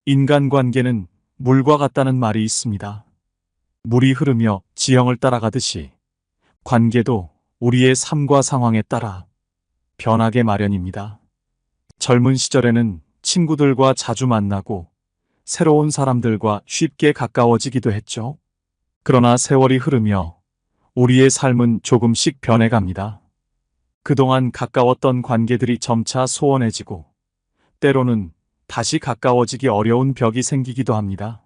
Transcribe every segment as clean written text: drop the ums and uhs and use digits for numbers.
인간관계는 물과 같다는 말이 있습니다. 물이 흐르며 지형을 따라가듯이 관계도 우리의 삶과 상황에 따라 변하게 마련입니다. 젊은 시절에는 친구들과 자주 만나고 새로운 사람들과 쉽게 가까워지기도 했죠. 그러나 세월이 흐르며 우리의 삶은 조금씩 변해갑니다. 그동안 가까웠던 관계들이 점차 소원해지고 때로는 다시 가까워지기 어려운 벽이 생기기도 합니다.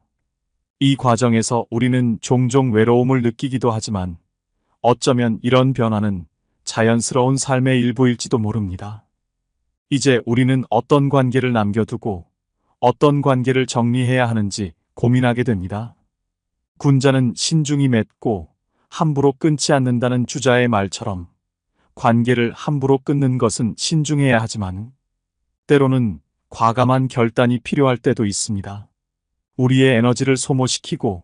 이 과정에서 우리는 종종 외로움을 느끼기도 하지만 어쩌면 이런 변화는 자연스러운 삶의 일부일지도 모릅니다. 이제 우리는 어떤 관계를 남겨두고 어떤 관계를 정리해야 하는지 고민하게 됩니다. 군자는 신중히 맺고 함부로 끊지 않는다는 주자의 말처럼 관계를 함부로 끊는 것은 신중해야 하지만 때로는 과감한 결단이 필요할 때도 있습니다. 우리의 에너지를 소모시키고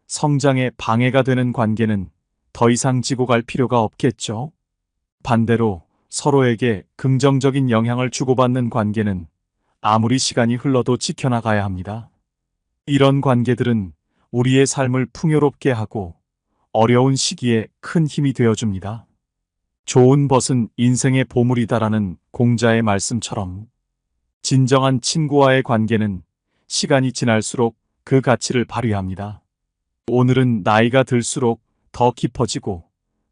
성장에 방해가 되는 관계는 더 이상 지고 갈 필요가 없겠죠. 반대로 서로에게 긍정적인 영향을 주고받는 관계는 아무리 시간이 흘러도 지켜나가야 합니다. 이런 관계들은 우리의 삶을 풍요롭게 하고 어려운 시기에 큰 힘이 되어줍니다. 좋은 벗은 인생의 보물이다라는 공자의 말씀처럼 진정한 친구와의 관계는 시간이 지날수록 그 가치를 발휘합니다. 오늘은 나이가 들수록 더 깊어지고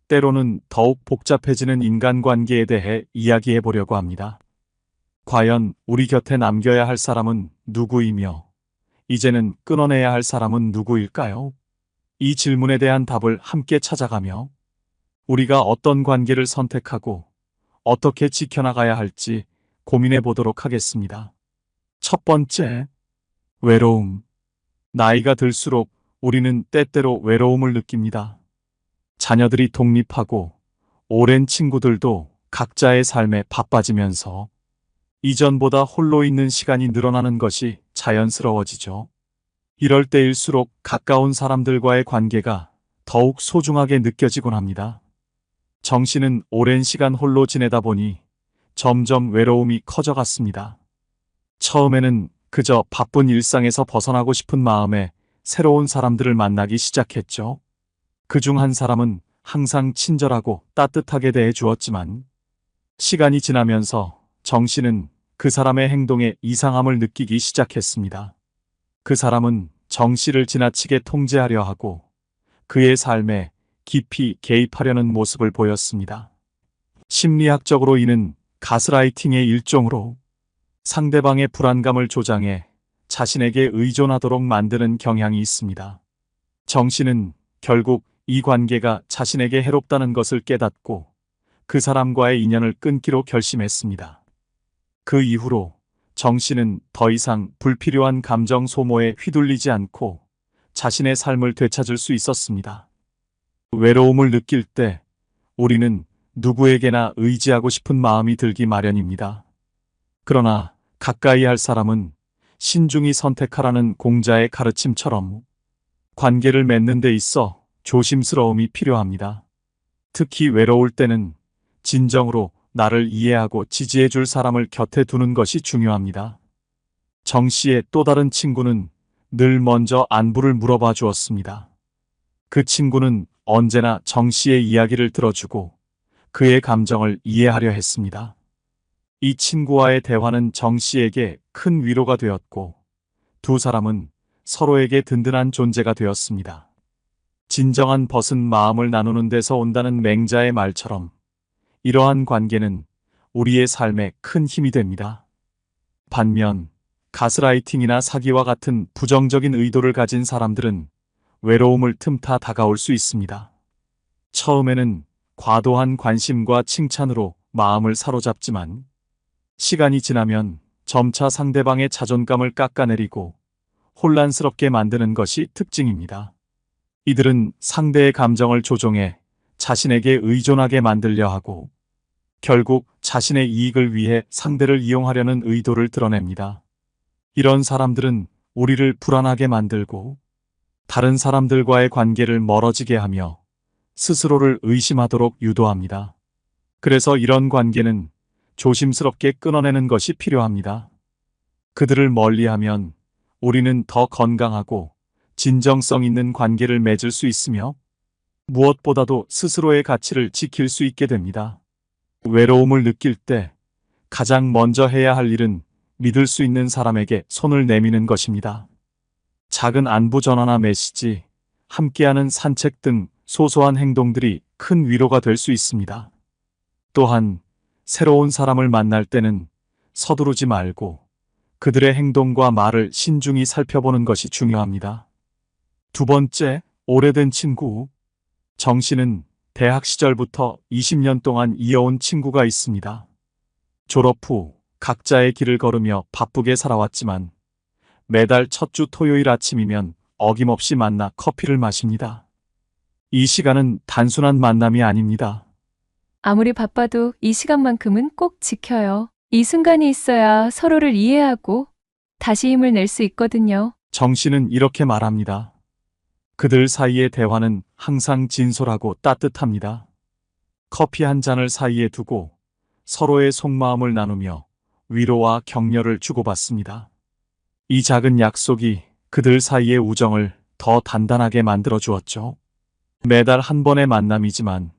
때로는 더욱 복잡해지는 인간관계에 대해 이야기해 보려고 합니다. 과연 우리 곁에 남겨야 할 사람은 누구이며 이제는 끊어내야 할 사람은 누구일까요? 이 질문에 대한 답을 함께 찾아가며 우리가 어떤 관계를 선택하고 어떻게 지켜나가야 할지 고민해 보도록 하겠습니다. 첫 번째, 외로움. 나이가 들수록 우리는 때때로 외로움을 느낍니다. 자녀들이 독립하고 오랜 친구들도 각자의 삶에 바빠지면서 이전보다 홀로 있는 시간이 늘어나는 것이 자연스러워지죠. 이럴 때일수록 가까운 사람들과의 관계가 더욱 소중하게 느껴지곤 합니다. 정씨는 오랜 시간 홀로 지내다 보니 점점 외로움이 커져갔습니다. 처음에는 그저 바쁜 일상에서 벗어나고 싶은 마음에 새로운 사람들을 만나기 시작했죠. 그중 한 사람은 항상 친절하고 따뜻하게 대해 주었지만 시간이 지나면서 정씨는 그 사람의 행동에 이상함을 느끼기 시작했습니다. 그 사람은 정씨를 지나치게 통제하려 하고 그의 삶에 깊이 개입하려는 모습을 보였습니다. 심리학적으로 이는 가스라이팅의 일종으로 상대방의 불안감을 조장해 자신에게 의존하도록 만드는 경향이 있습니다. 정씨는 결국 이 관계가 자신에게 해롭다는 것을 깨닫고 그 사람과의 인연을 끊기로 결심했습니다. 그 이후로 정씨는 더 이상 불필요한 감정 소모에 휘둘리지 않고 자신의 삶을 되찾을 수 있었습니다. 외로움을 느낄 때 우리는 누구에게나 의지하고 싶은 마음이 들기 마련입니다. 그러나 가까이 할 사람은 신중히 선택하라는 공자의 가르침처럼 관계를 맺는 데 있어 조심스러움이 필요합니다. 특히 외로울 때는 진정으로 나를 이해하고 지지해 줄 사람을 곁에 두는 것이 중요합니다. 정 씨의 또 다른 친구는 늘 먼저 안부를 물어봐 주었습니다. 그 친구는 언제나 정 씨의 이야기를 들어주고 그의 감정을 이해하려 했습니다. 이 친구와의 대화는 정 씨에게 큰 위로가 되었고 두 사람은 서로에게 든든한 존재가 되었습니다. 진정한 벗은 마음을 나누는 데서 온다는 맹자의 말처럼 이러한 관계는 우리의 삶에 큰 힘이 됩니다. 반면 가스라이팅이나 사기와 같은 부정적인 의도를 가진 사람들은 외로움을 틈타 다가올 수 있습니다. 처음에는 과도한 관심과 칭찬으로 마음을 사로잡지만 시간이 지나면 점차 상대방의 자존감을 깎아내리고 혼란스럽게 만드는 것이 특징입니다. 이들은 상대의 감정을 조종해 자신에게 의존하게 만들려 하고 결국 자신의 이익을 위해 상대를 이용하려는 의도를 드러냅니다. 이런 사람들은 우리를 불안하게 만들고 다른 사람들과의 관계를 멀어지게 하며 스스로를 의심하도록 유도합니다. 그래서 이런 관계는 조심스럽게 끊어내는 것이 필요합니다. 그들을 멀리하면 우리는 더 건강하고 진정성 있는 관계를 맺을 수 있으며 무엇보다도 스스로의 가치를 지킬 수 있게 됩니다. 외로움을 느낄 때 가장 먼저 해야 할 일은 믿을 수 있는 사람에게 손을 내미는 것입니다. 작은 안부 전화나 메시지, 함께하는 산책 등 소소한 행동들이 큰 위로가 될 수 있습니다. 또한 새로운 사람을 만날 때는 서두르지 말고 그들의 행동과 말을 신중히 살펴보는 것이 중요합니다. 두 번째, 오래된 친구. 정 씨는 대학 시절부터 20년 동안 이어온 친구가 있습니다. 졸업 후 각자의 길을 걸으며 바쁘게 살아왔지만 매달 첫 주 토요일 아침이면 어김없이 만나 커피를 마십니다. 이 시간은 단순한 만남이 아닙니다. 아무리 바빠도 이 시간만큼은 꼭 지켜요. 이 순간이 있어야 서로를 이해하고 다시 힘을 낼 수 있거든요. 정 씨는 이렇게 말합니다. 그들 사이의 대화는 항상 진솔하고 따뜻합니다. 커피 한 잔을 사이에 두고 서로의 속마음을 나누며 위로와 격려를 주고받습니다. 이 작은 약속이 그들 사이의 우정을 더 단단하게 만들어 주었죠. 매달 한 번의 만남이지만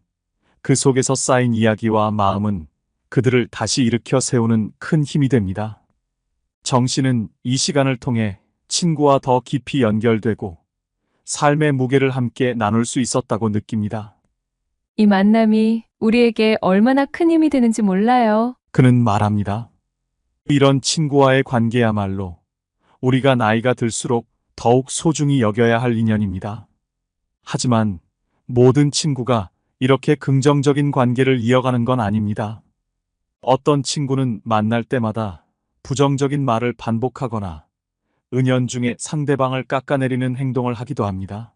그 속에서 쌓인 이야기와 마음은 그들을 다시 일으켜 세우는 큰 힘이 됩니다. 정 씨는 이 시간을 통해 친구와 더 깊이 연결되고 삶의 무게를 함께 나눌 수 있었다고 느낍니다. 이 만남이 우리에게 얼마나 큰 힘이 되는지 몰라요. 그는 말합니다. 이런 친구와의 관계야말로 우리가 나이가 들수록 더욱 소중히 여겨야 할 인연입니다. 하지만 모든 친구가 이렇게 긍정적인 관계를 이어가는 건 아닙니다. 어떤 친구는 만날 때마다 부정적인 말을 반복하거나 은연중에 상대방을 깎아내리는 행동을 하기도 합니다.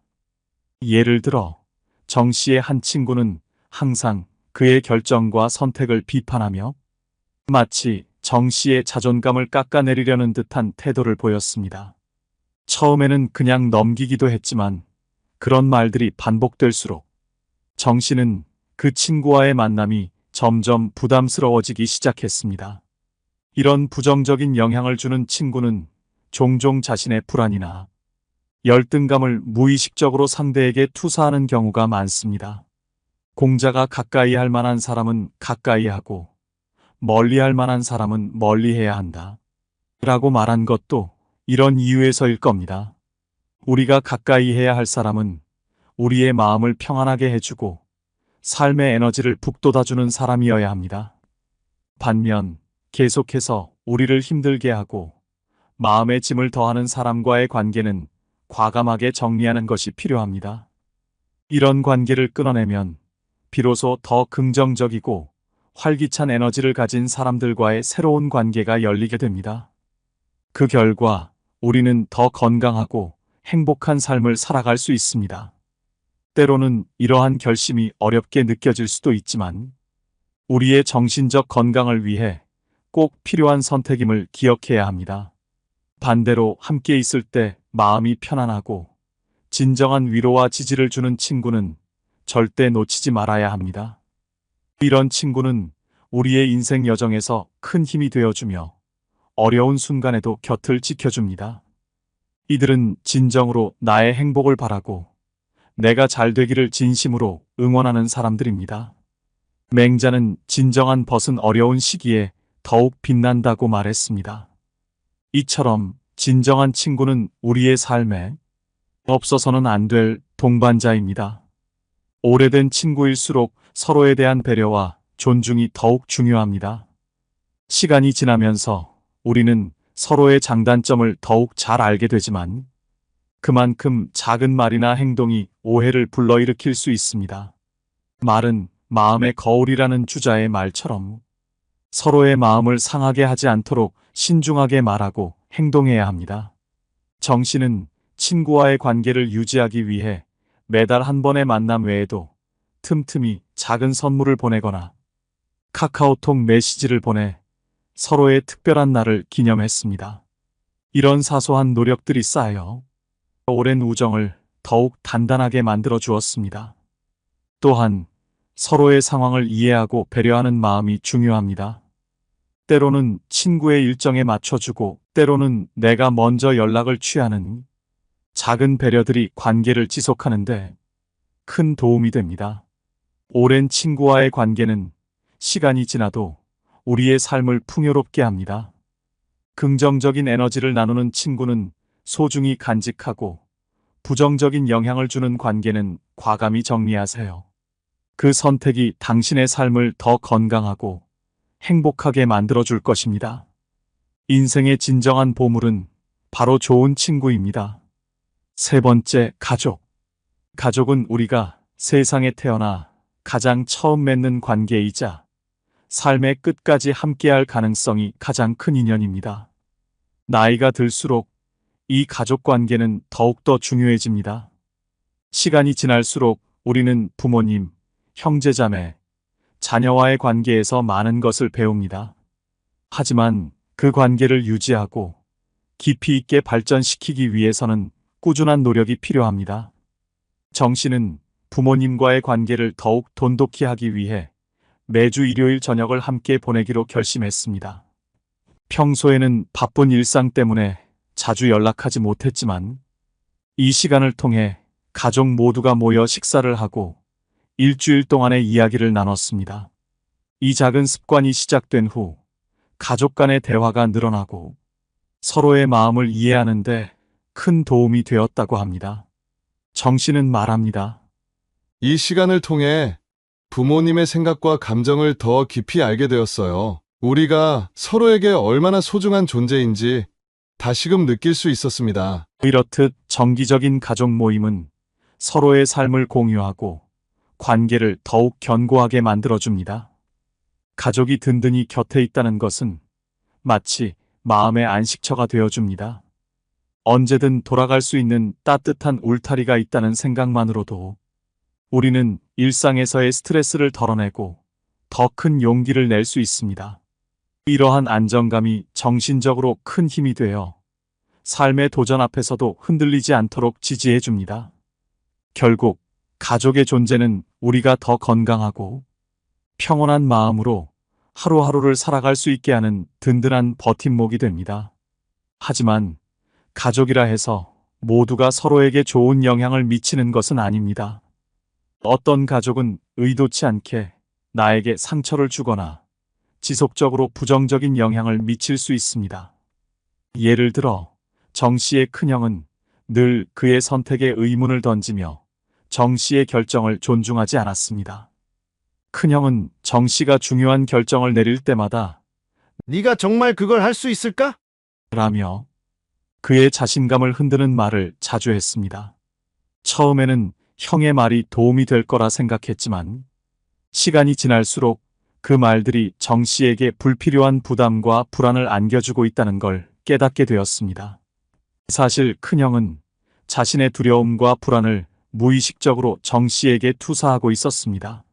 예를 들어 정 씨의 한 친구는 항상 그의 결정과 선택을 비판하며 마치 정 씨의 자존감을 깎아내리려는 듯한 태도를 보였습니다. 처음에는 그냥 넘기기도 했지만 그런 말들이 반복될수록 정 씨는 그 친구와의 만남이 점점 부담스러워지기 시작했습니다. 이런 부정적인 영향을 주는 친구는 종종 자신의 불안이나 열등감을 무의식적으로 상대에게 투사하는 경우가 많습니다. 공자가 가까이 할 만한 사람은 가까이 하고 멀리 할 만한 사람은 멀리 해야 한다. 라고 말한 것도 이런 이유에서일 겁니다. 우리가 가까이 해야 할 사람은 우리의 마음을 평안하게 해주고 삶의 에너지를 북돋아주는 사람이어야 합니다. 반면 계속해서 우리를 힘들게 하고 마음의 짐을 더하는 사람과의 관계는 과감하게 정리하는 것이 필요합니다. 이런 관계를 끊어내면 비로소 더 긍정적이고 활기찬 에너지를 가진 사람들과의 새로운 관계가 열리게 됩니다. 그 결과 우리는 더 건강하고 행복한 삶을 살아갈 수 있습니다. 때로는 이러한 결심이 어렵게 느껴질 수도 있지만 우리의 정신적 건강을 위해 꼭 필요한 선택임을 기억해야 합니다. 반대로 함께 있을 때 마음이 편안하고 진정한 위로와 지지를 주는 친구는 절대 놓치지 말아야 합니다. 이런 친구는 우리의 인생 여정에서 큰 힘이 되어주며 어려운 순간에도 곁을 지켜줍니다. 이들은 진정으로 나의 행복을 바라고 내가 잘 되기를 진심으로 응원하는 사람들입니다. 맹자는 진정한 벗은 어려운 시기에 더욱 빛난다고 말했습니다. 이처럼 진정한 친구는 우리의 삶에 없어서는 안 될 동반자입니다. 오래된 친구일수록 서로에 대한 배려와 존중이 더욱 중요합니다. 시간이 지나면서 우리는 서로의 장단점을 더욱 잘 알게 되지만 그만큼 작은 말이나 행동이 오해를 불러일으킬 수 있습니다. 말은 마음의 거울이라는 주자의 말처럼 서로의 마음을 상하게 하지 않도록 신중하게 말하고 행동해야 합니다. 정 씨는 친구와의 관계를 유지하기 위해 매달 한 번의 만남 외에도 틈틈이 작은 선물을 보내거나 카카오톡 메시지를 보내 서로의 특별한 날을 기념했습니다. 이런 사소한 노력들이 쌓여 오랜 우정을 더욱 단단하게 만들어 주었습니다. 또한 서로의 상황을 이해하고 배려하는 마음이 중요합니다. 때로는 친구의 일정에 맞춰주고 때로는 내가 먼저 연락을 취하는 작은 배려들이 관계를 지속하는데 큰 도움이 됩니다. 오랜 친구와의 관계는 시간이 지나도 우리의 삶을 풍요롭게 합니다. 긍정적인 에너지를 나누는 친구는 소중히 간직하고 부정적인 영향을 주는 관계는 과감히 정리하세요. 그 선택이 당신의 삶을 더 건강하고 행복하게 만들어줄 것입니다. 인생의 진정한 보물은 바로 좋은 친구입니다. 세 번째, 가족. 가족은 우리가 세상에 태어나 가장 처음 맺는 관계이자 삶의 끝까지 함께할 가능성이 가장 큰 인연입니다. 나이가 들수록 이 가족 관계는 더욱더 중요해집니다. 시간이 지날수록 우리는 부모님, 형제자매, 자녀와의 관계에서 많은 것을 배웁니다. 하지만 그 관계를 유지하고 깊이 있게 발전시키기 위해서는 꾸준한 노력이 필요합니다. 정 씨는 부모님과의 관계를 더욱 돈독히 하기 위해 매주 일요일 저녁을 함께 보내기로 결심했습니다. 평소에는 바쁜 일상 때문에 자주 연락하지 못했지만 이 시간을 통해 가족 모두가 모여 식사를 하고 일주일 동안의 이야기를 나눴습니다. 이 작은 습관이 시작된 후 가족 간의 대화가 늘어나고 서로의 마음을 이해하는데 큰 도움이 되었다고 합니다. 정 씨는 말합니다. 이 시간을 통해 부모님의 생각과 감정을 더 깊이 알게 되었어요. 우리가 서로에게 얼마나 소중한 존재인지 다시금 느낄 수 있었습니다. 이렇듯 정기적인 가족 모임은 서로의 삶을 공유하고 관계를 더욱 견고하게 만들어줍니다. 가족이 든든히 곁에 있다는 것은 마치 마음의 안식처가 되어줍니다. 언제든 돌아갈 수 있는 따뜻한 울타리가 있다는 생각만으로도 우리는 일상에서의 스트레스를 덜어내고 더 큰 용기를 낼 수 있습니다. 이러한 안정감이 정신적으로 큰 힘이 되어 삶의 도전 앞에서도 흔들리지 않도록 지지해 줍니다. 결국 가족의 존재는 우리가 더 건강하고 평온한 마음으로 하루하루를 살아갈 수 있게 하는 든든한 버팀목이 됩니다. 하지만 가족이라 해서 모두가 서로에게 좋은 영향을 미치는 것은 아닙니다. 어떤 가족은 의도치 않게 나에게 상처를 주거나 지속적으로 부정적인 영향을 미칠 수 있습니다. 예를 들어 정 씨의 큰형은 늘 그의 선택에 의문을 던지며 정 씨의 결정을 존중하지 않았습니다. 큰형은 정 씨가 중요한 결정을 내릴 때마다 네가 정말 그걸 할 수 있을까? 라며 그의 자신감을 흔드는 말을 자주 했습니다. 처음에는 형의 말이 도움이 될 거라 생각했지만 시간이 지날수록 그 말들이 정 씨에게 불필요한 부담과 불안을 안겨주고 있다는 걸 깨닫게 되었습니다. 사실 큰형은 자신의 두려움과 불안을 무의식적으로 정 씨에게 투사하고 있었습니다.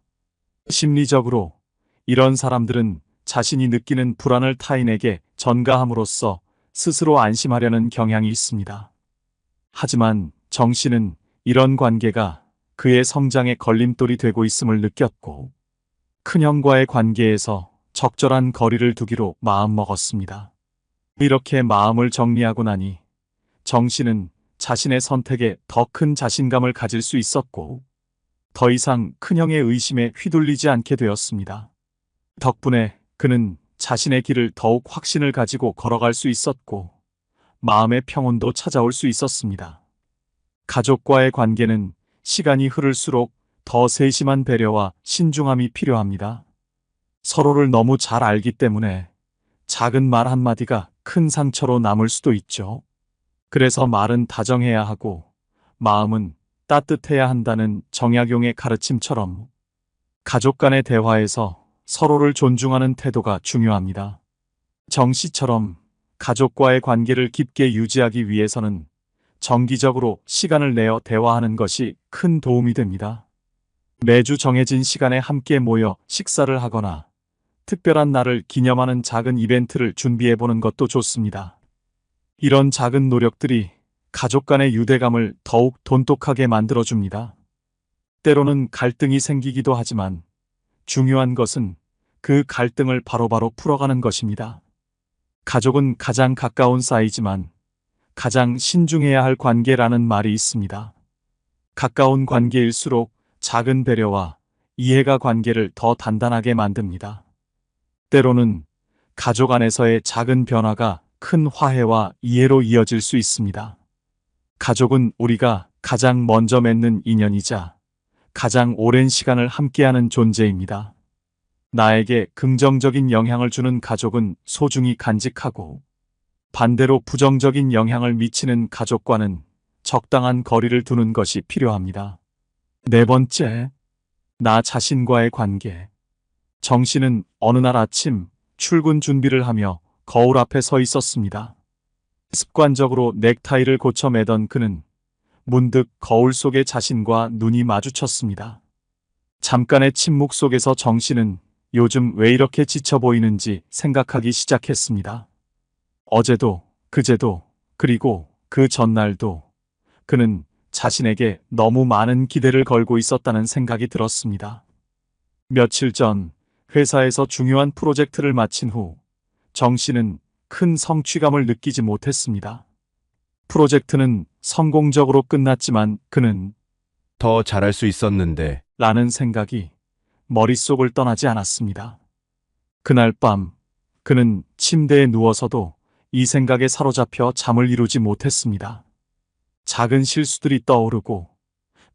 심리적으로 이런 사람들은 자신이 느끼는 불안을 타인에게 전가함으로써 스스로 안심하려는 경향이 있습니다. 하지만 정 씨는 이런 관계가 그의 성장에 걸림돌이 되고 있음을 느꼈고 큰형과의 관계에서 적절한 거리를 두기로 마음먹었습니다. 이렇게 마음을 정리하고 나니 정 씨는 자신의 선택에 더 큰 자신감을 가질 수 있었고 더 이상 큰형의 의심에 휘둘리지 않게 되었습니다. 덕분에 그는 자신의 길을 더욱 확신을 가지고 걸어갈 수 있었고 마음의 평온도 찾아올 수 있었습니다. 가족과의 관계는 시간이 흐를수록 더 세심한 배려와 신중함이 필요합니다. 서로를 너무 잘 알기 때문에 작은 말 한마디가 큰 상처로 남을 수도 있죠. 그래서 말은 다정해야 하고 마음은 따뜻해야 한다는 정약용의 가르침처럼 가족 간의 대화에서 서로를 존중하는 태도가 중요합니다. 정 씨처럼 가족과의 관계를 깊게 유지하기 위해서는 정기적으로 시간을 내어 대화하는 것이 큰 도움이 됩니다. 매주 정해진 시간에 함께 모여 식사를 하거나 특별한 날을 기념하는 작은 이벤트를 준비해 보는 것도 좋습니다. 이런 작은 노력들이 가족 간의 유대감을 더욱 돈독하게 만들어줍니다. 때로는 갈등이 생기기도 하지만 중요한 것은 그 갈등을 바로바로 풀어가는 것입니다. 가족은 가장 가까운 사이지만 가장 신중해야 할 관계라는 말이 있습니다. 가까운 관계일수록 작은 배려와 이해가 관계를 더 단단하게 만듭니다. 때로는 가족 안에서의 작은 변화가 큰 화해와 이해로 이어질 수 있습니다. 가족은 우리가 가장 먼저 맺는 인연이자 가장 오랜 시간을 함께하는 존재입니다. 나에게 긍정적인 영향을 주는 가족은 소중히 간직하고 반대로 부정적인 영향을 미치는 가족과는 적당한 거리를 두는 것이 필요합니다. 네 번째, 나 자신과의 관계. 정 씨는 어느 날 아침 출근 준비를 하며 거울 앞에 서 있었습니다. 습관적으로 넥타이를 고쳐 매던 그는 문득 거울 속의 자신과 눈이 마주쳤습니다. 잠깐의 침묵 속에서 정 씨는 요즘 왜 이렇게 지쳐 보이는지 생각하기 시작했습니다. 어제도, 그제도, 그리고 그 전날도 그는 자신에게 너무 많은 기대를 걸고 있었다는 생각이 들었습니다. 며칠 전 회사에서 중요한 프로젝트를 마친 후 정 씨는 큰 성취감을 느끼지 못했습니다. 프로젝트는 성공적으로 끝났지만 그는 더 잘할 수 있었는데. 라는 생각이 머릿속을 떠나지 않았습니다. 그날 밤 그는 침대에 누워서도 이 생각에 사로잡혀 잠을 이루지 못했습니다. 작은 실수들이 떠오르고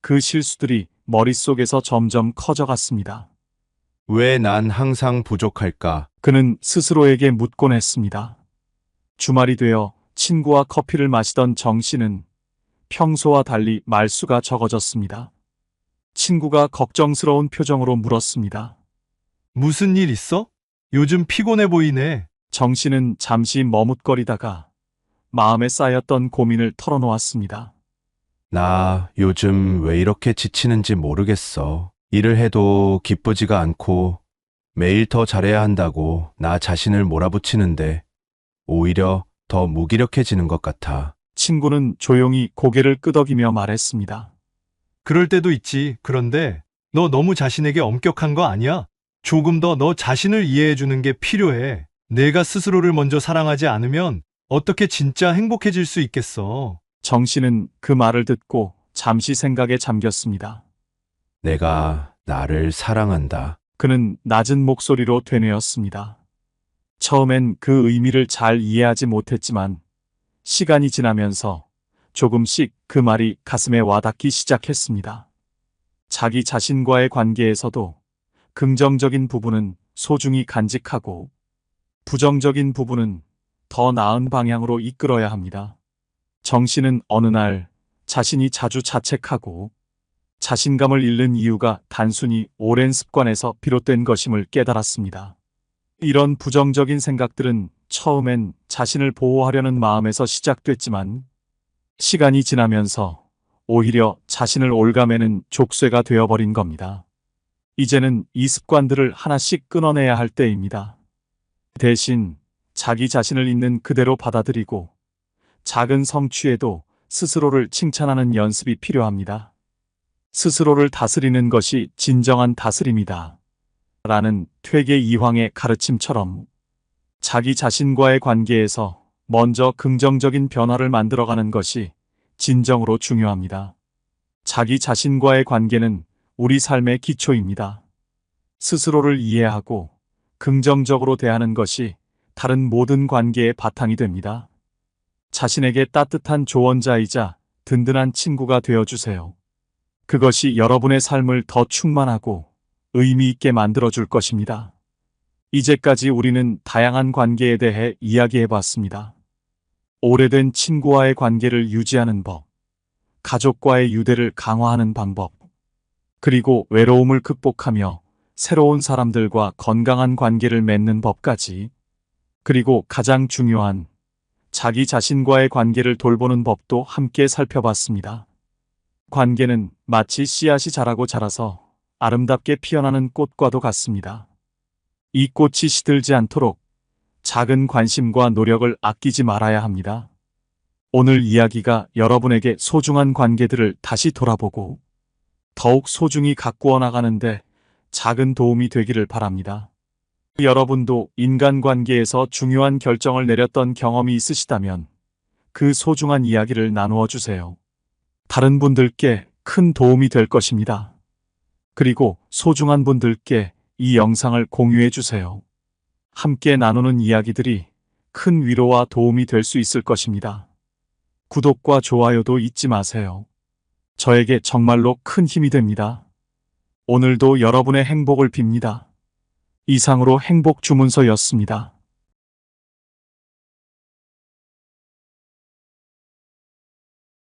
그 실수들이 머릿속에서 점점 커져갔습니다. 왜 난 항상 부족할까? 그는 스스로에게 묻곤 했습니다. 주말이 되어 친구와 커피를 마시던 정 씨는 평소와 달리 말수가 적어졌습니다. 친구가 걱정스러운 표정으로 물었습니다. 무슨 일 있어? 요즘 피곤해 보이네. 정 씨는 잠시 머뭇거리다가 마음에 쌓였던 고민을 털어놓았습니다. 나 요즘 왜 이렇게 지치는지 모르겠어. 일을 해도 기쁘지가 않고 매일 더 잘해야 한다고 나 자신을 몰아붙이는데 오히려 더 무기력해지는 것 같아. 친구는 조용히 고개를 끄덕이며 말했습니다. 그럴 때도 있지. 그런데 너 너무 자신에게 엄격한 거 아니야? 조금 더 너 자신을 이해해 주는 게 필요해. 내가 스스로를 먼저 사랑하지 않으면 어떻게 진짜 행복해질 수 있겠어. 정 씨는 그 말을 듣고 잠시 생각에 잠겼습니다. 내가 나를 사랑한다. 그는 낮은 목소리로 되뇌었습니다. 처음엔 그 의미를 잘 이해하지 못했지만 시간이 지나면서 조금씩 그 말이 가슴에 와닿기 시작했습니다. 자기 자신과의 관계에서도 긍정적인 부분은 소중히 간직하고 부정적인 부분은 더 나은 방향으로 이끌어야 합니다. 정 씨는 어느 날 자신이 자주 자책하고 자신감을 잃는 이유가 단순히 오랜 습관에서 비롯된 것임을 깨달았습니다. 이런 부정적인 생각들은 처음엔 자신을 보호하려는 마음에서 시작됐지만 시간이 지나면서 오히려 자신을 올가매는 족쇄가 되어버린 겁니다. 이제는 이 습관들을 하나씩 끊어내야 할 때입니다. 대신 자기 자신을 있는 그대로 받아들이고 작은 성취에도 스스로를 칭찬하는 연습이 필요합니다. 스스로를 다스리는 것이 진정한 다스림이다. 라는 퇴계 이황의 가르침처럼 자기 자신과의 관계에서 먼저 긍정적인 변화를 만들어가는 것이 진정으로 중요합니다. 자기 자신과의 관계는 우리 삶의 기초입니다. 스스로를 이해하고 긍정적으로 대하는 것이 다른 모든 관계의 바탕이 됩니다. 자신에게 따뜻한 조언자이자 든든한 친구가 되어주세요. 그것이 여러분의 삶을 더 충만하고 의미 있게 만들어줄 것입니다. 이제까지 우리는 다양한 관계에 대해 이야기해 봤습니다. 오래된 친구와의 관계를 유지하는 법, 가족과의 유대를 강화하는 방법, 그리고 외로움을 극복하며 새로운 사람들과 건강한 관계를 맺는 법까지, 그리고 가장 중요한 자기 자신과의 관계를 돌보는 법도 함께 살펴봤습니다. 관계는 마치 씨앗이 자라고 자라서 아름답게 피어나는 꽃과도 같습니다. 이 꽃이 시들지 않도록 작은 관심과 노력을 아끼지 말아야 합니다. 오늘 이야기가 여러분에게 소중한 관계들을 다시 돌아보고 더욱 소중히 가꾸어 나가는데 작은 도움이 되기를 바랍니다. 여러분도 인간관계에서 중요한 결정을 내렸던 경험이 있으시다면 그 소중한 이야기를 나누어 주세요. 다른 분들께 큰 도움이 될 것입니다. 그리고 소중한 분들께 이 영상을 공유해 주세요. 함께 나누는 이야기들이 큰 위로와 도움이 될 수 있을 것입니다. 구독과 좋아요도 잊지 마세요. 저에게 정말로 큰 힘이 됩니다. 오늘도 여러분의 행복을 빕니다. 이상으로 행복 주문서였습니다.